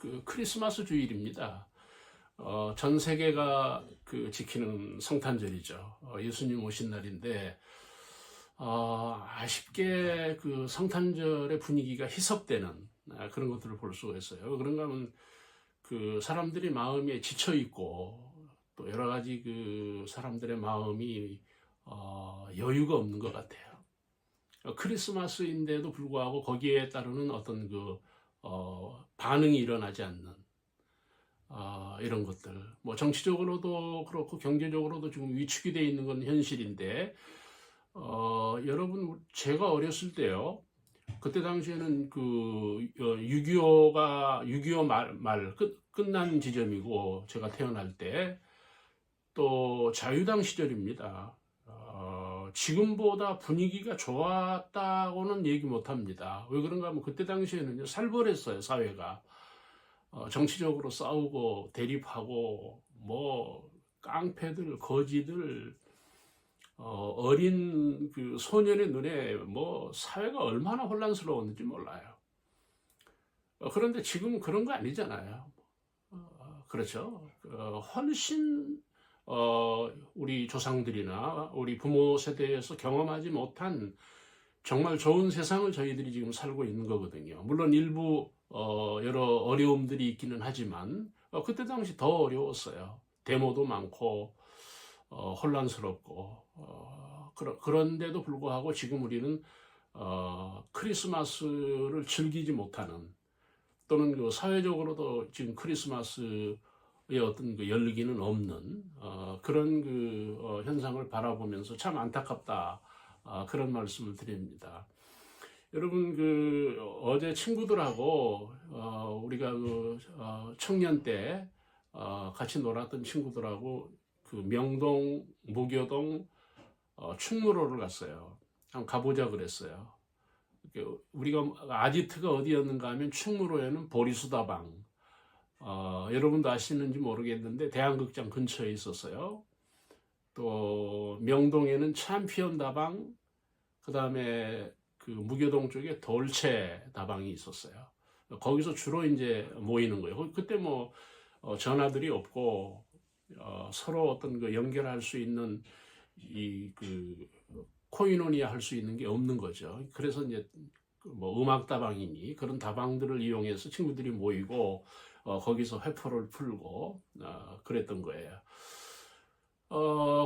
그 크리스마스 주일입니다. 전 세계가 지키는 성탄절이죠. 예수님 오신 날인데 아쉽게 그 성탄절의 분위기가 희석되는 그런 것들을 볼 수가 있어요. 그런가 하면 그 사람들이 마음에 지쳐 있고 또 여러 가지 그 사람들의 마음이 여유가 없는 것 같아요. 크리스마스인데도 불구하고 거기에 따르는 어떤 반응이 일어나지 않는 이런 것들. 뭐 정치적으로도 그렇고 경제적으로도 지금 위축이 돼 있는 건 현실인데 여러분 제가 어렸을 때요. 그때 당시에는 6.25 말 끝난 지점이고 제가 태어날 때 또 자유당 시절입니다. 지금보다 분위기가 좋았다고는 얘기 못합니다. 왜 그런가 하면 그때 당시에는 살벌했어요, 사회가. 정치적으로 싸우고 대립하고 뭐 깡패들, 거지들, 어린 그 소년의 눈에 뭐 사회가 얼마나 혼란스러웠는지 몰라요. 그런데 지금은 그런 거 아니잖아요. 그렇죠. 훨씬 우리 조상들이나 우리 부모 세대에서 경험하지 못한 정말 좋은 세상을 저희들이 지금 살고 있는 거거든요. 물론 일부 여러 어려움들이 있기는 하지만 그때 당시 더 어려웠어요. 데모도 많고 혼란스럽고 그런데도 불구하고 지금 우리는 크리스마스를 즐기지 못하는 또는 그 사회적으로도 지금 크리스마스의 어떤 열기는 없는 그런 현상을 바라보면서 참 안타깝다 그런 말씀을 드립니다. 여러분 어제 친구들하고 우리가 청년 때 같이 놀았던 친구들하고 명동, 무교동 충무로를 갔어요. 한번 가보자 그랬어요. 우리가 아지트가 어디였는가 하면 충무로에는 보리수다방 여러분도 아시는지 모르겠는데 대한극장 근처에 있었어요. 또 명동에는 챔피언 다방, 그 다음에 무교동 쪽에 돌체 다방이 있었어요. 거기서 주로 이제 모이는 거예요. 그때 뭐 전화들이 없고 서로 어떤 연결할 수 있는 코이노니아 할 수 있는 게 없는 거죠. 그래서 이제 뭐 음악 다방이니 그런 다방들을 이용해서 친구들이 모이고 거기서 회포를 풀고 그랬던 거예요.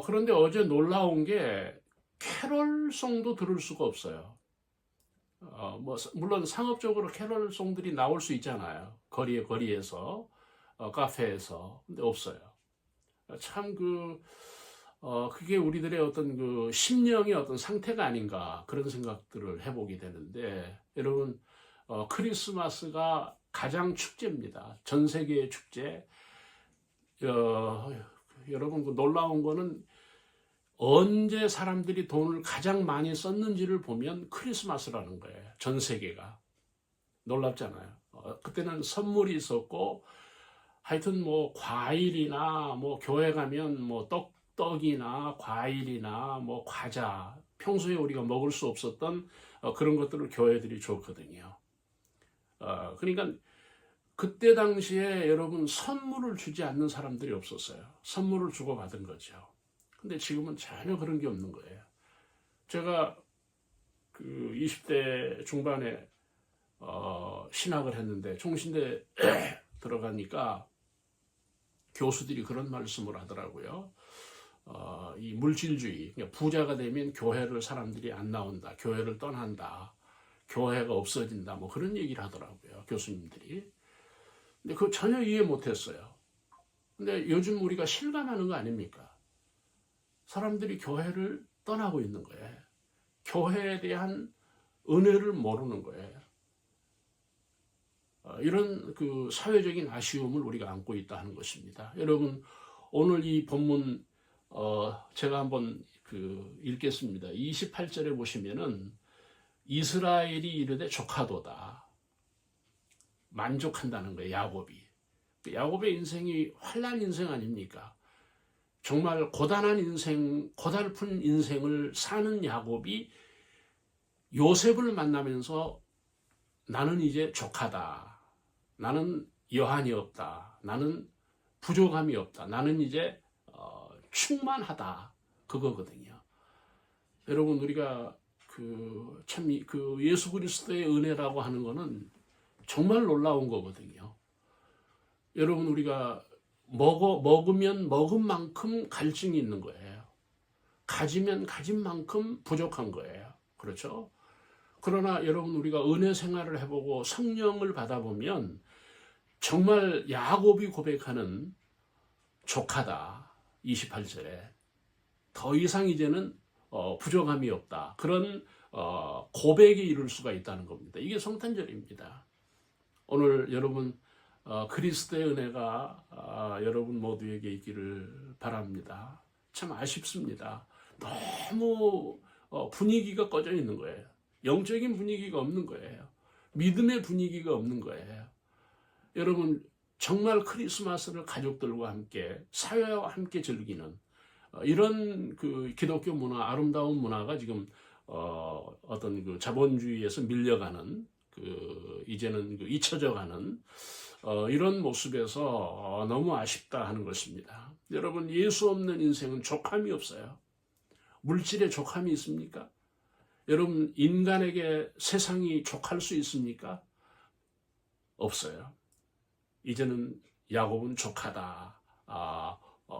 그런데 어제 놀라운 게 캐롤송도 들을 수가 없어요. 물론 상업적으로 캐롤송들이 나올 수 있잖아요. 거리에서 카페에서. 근데 없어요. 참 그게 우리들의 어떤 심령의 어떤 상태가 아닌가 그런 생각들을 해보게 되는데 여러분 크리스마스가 가장 축제입니다. 전 세계의 축제. 여러분 놀라운 거는 언제 사람들이 돈을 가장 많이 썼는지를 보면 크리스마스라는 거예요. 전 세계가. 놀랍잖아요. 그때는 선물이 있었고 하여튼 뭐 과일이나 뭐 교회 가면 뭐 떡이나 과일이나 뭐 과자 평소에 우리가 먹을 수 없었던 그런 것들을 교회들이 줬거든요. 그러니까 그때 당시에 여러분 선물을 주지 않는 사람들이 없었어요. 선물을 주고받은 거죠. 근데 지금은 전혀 그런 게 없는 거예요. 제가 20대 중반에 신학을 했는데 총신대 들어가니까 교수들이 그런 말씀을 하더라고요. 이 물질주의, 그러니까 부자가 되면 교회를 사람들이 안 나온다, 교회를 떠난다, 교회가 없어진다, 뭐 그런 얘기를 하더라고요, 교수님들이. 근데 그거 전혀 이해 못했어요. 근데 요즘 우리가 실감하는 거 아닙니까? 사람들이 교회를 떠나고 있는 거예요. 교회에 대한 은혜를 모르는 거예요. 이런 사회적인 아쉬움을 우리가 안고 있다 하는 것입니다. 여러분 오늘 이 본문 제가 한번 읽겠습니다. 28절에 보시면은 이스라엘이 이르되 조카도다. 만족한다는 거예요. 야곱이. 야곱의 인생이 환난 인생 아닙니까? 정말 고단한 인생, 고달픈 인생을 사는 야곱이 요셉을 만나면서 나는 이제 조카다. 나는 여한이 없다. 나는 부족함이 없다. 나는 이제 충만하다. 그거거든요. 여러분, 우리가 그 예수 그리스도의 은혜라고 하는 거는 정말 놀라운 거거든요. 여러분, 우리가 먹으면 먹은 만큼 갈증이 있는 거예요. 가지면 가진 만큼 부족한 거예요. 그렇죠? 그러나 여러분, 우리가 은혜 생활을 해보고 성령을 받아보면 정말 야곱이 고백하는 족하다. 28절에 더 이상 이제는 부족함이 없다. 그런 고백에 이룰 수가 있다는 겁니다. 이게 성탄절입니다. 오늘 여러분 그리스도의 은혜가 여러분 모두에게 있기를 바랍니다. 참 아쉽습니다. 너무 분위기가 꺼져 있는 거예요. 영적인 분위기가 없는 거예요. 믿음의 분위기가 없는 거예요. 여러분, 정말 크리스마스를 가족들과 함께 사회와 함께 즐기는 이런 그 기독교 문화, 아름다운 문화가 지금 어떤 그 자본주의에서 밀려가는 이제는 잊혀져가는 이런 모습에서 너무 아쉽다 하는 것입니다. 여러분, 예수 없는 인생은 족함이 없어요. 물질에 족함이 있습니까? 여러분, 인간에게 세상이 족할 수 있습니까? 없어요. 이제는 야곱은 족하다.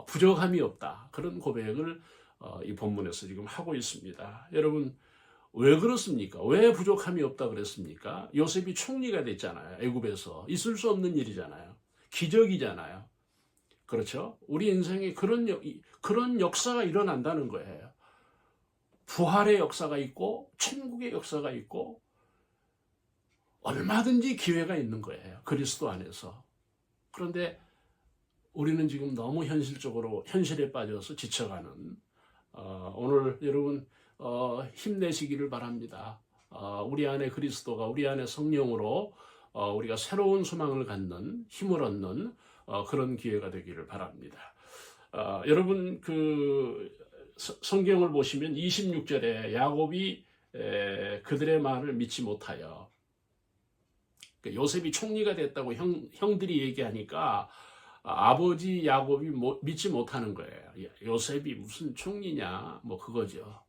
부족함이 없다. 그런 고백을 이 본문에서 지금 하고 있습니다. 여러분, 왜 그렇습니까? 왜 부족함이 없다 그랬습니까? 요셉이 총리가 됐잖아요. 애굽에서. 있을 수 없는 일이잖아요. 기적이잖아요. 그렇죠? 우리 인생에 그런 역사가 일어난다는 거예요. 부활의 역사가 있고 천국의 역사가 있고 얼마든지 기회가 있는 거예요. 그리스도 안에서. 그런데 우리는 지금 너무 현실에 빠져서 지쳐가는 오늘 여러분 힘내시기를 바랍니다. 우리 안에 그리스도가 우리 안에 성령으로 우리가 새로운 소망을 갖는 힘을 얻는 그런 기회가 되기를 바랍니다. 여러분 성경을 보시면 26절에 야곱이 그들의 말을 믿지 못하여 요셉이 총리가 됐다고 형들이 얘기하니까 아버지 야곱이 믿지 못하는 거예요. 요셉이 무슨 총리냐 뭐 그거죠.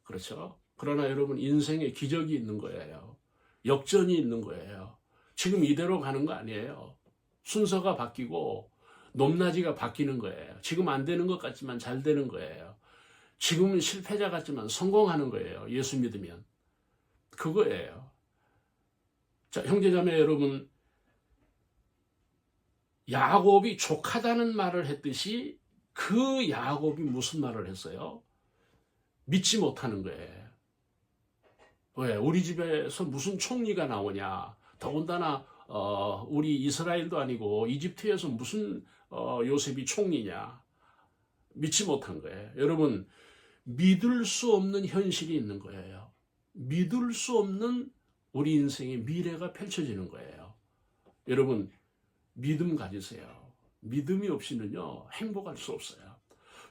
그렇죠? 그러나 여러분 인생에 기적이 있는 거예요. 역전이 있는 거예요. 지금 이대로 가는 거 아니에요. 순서가 바뀌고 높낮이가 바뀌는 거예요. 지금 안 되는 것 같지만 잘 되는 거예요. 지금은 실패자 같지만 성공하는 거예요. 예수 믿으면. 그거예요. 자, 형제자매 여러분, 야곱이 족하다는 말을 했듯이 그 야곱이 무슨 말을 했어요? 믿지 못하는 거예요. 왜? 우리 집에서 무슨 총리가 나오냐? 더군다나 우리 이스라엘도 아니고 이집트에서 무슨 요셉이 총리냐? 믿지 못한 거예요. 여러분, 믿을 수 없는 현실이 있는 거예요. 믿을 수 없는 우리 인생의 미래가 펼쳐지는 거예요. 여러분, 믿음 가지세요. 믿음이 없이는요, 행복할 수 없어요.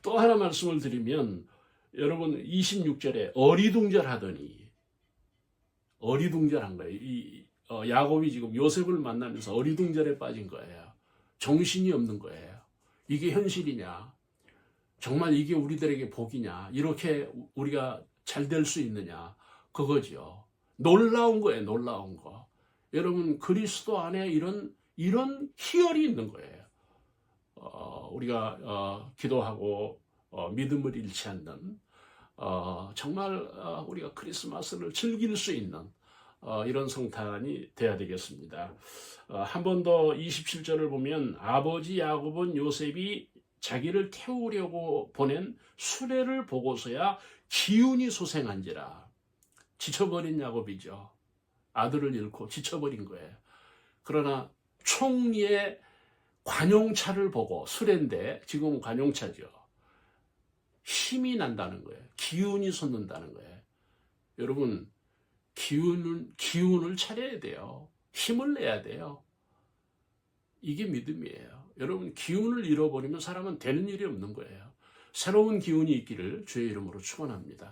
또 하나 말씀을 드리면, 여러분, 26절에 어리둥절하더니, 어리둥절한 거예요. 야곱이 지금 요셉을 만나면서 어리둥절에 빠진 거예요. 정신이 없는 거예요. 이게 현실이냐? 정말 이게 우리들에게 복이냐? 이렇게 우리가 잘 될 수 있느냐? 그거죠. 놀라운 거예요, 놀라운 거. 여러분, 그리스도 안에 이런 희열이 있는 거예요. 우리가 기도하고 믿음을 잃지 않는 정말 우리가 크리스마스를 즐길 수 있는 이런 성탄이 돼야 되겠습니다. 한 번 더 27절을 보면 아버지 야곱은 요셉이 자기를 태우려고 보낸 수레를 보고서야 기운이 소생한지라. 지쳐버린 야곱이죠. 아들을 잃고 지쳐버린 거예요. 그러나 총리의 관용차를 보고, 수레인데 지금 관용차죠. 힘이 난다는 거예요. 기운이 솟는다는 거예요. 여러분, 기운을 차려야 돼요. 힘을 내야 돼요. 이게 믿음이에요. 여러분, 기운을 잃어버리면 사람은 되는 일이 없는 거예요. 새로운 기운이 있기를 주의 이름으로 축원합니다.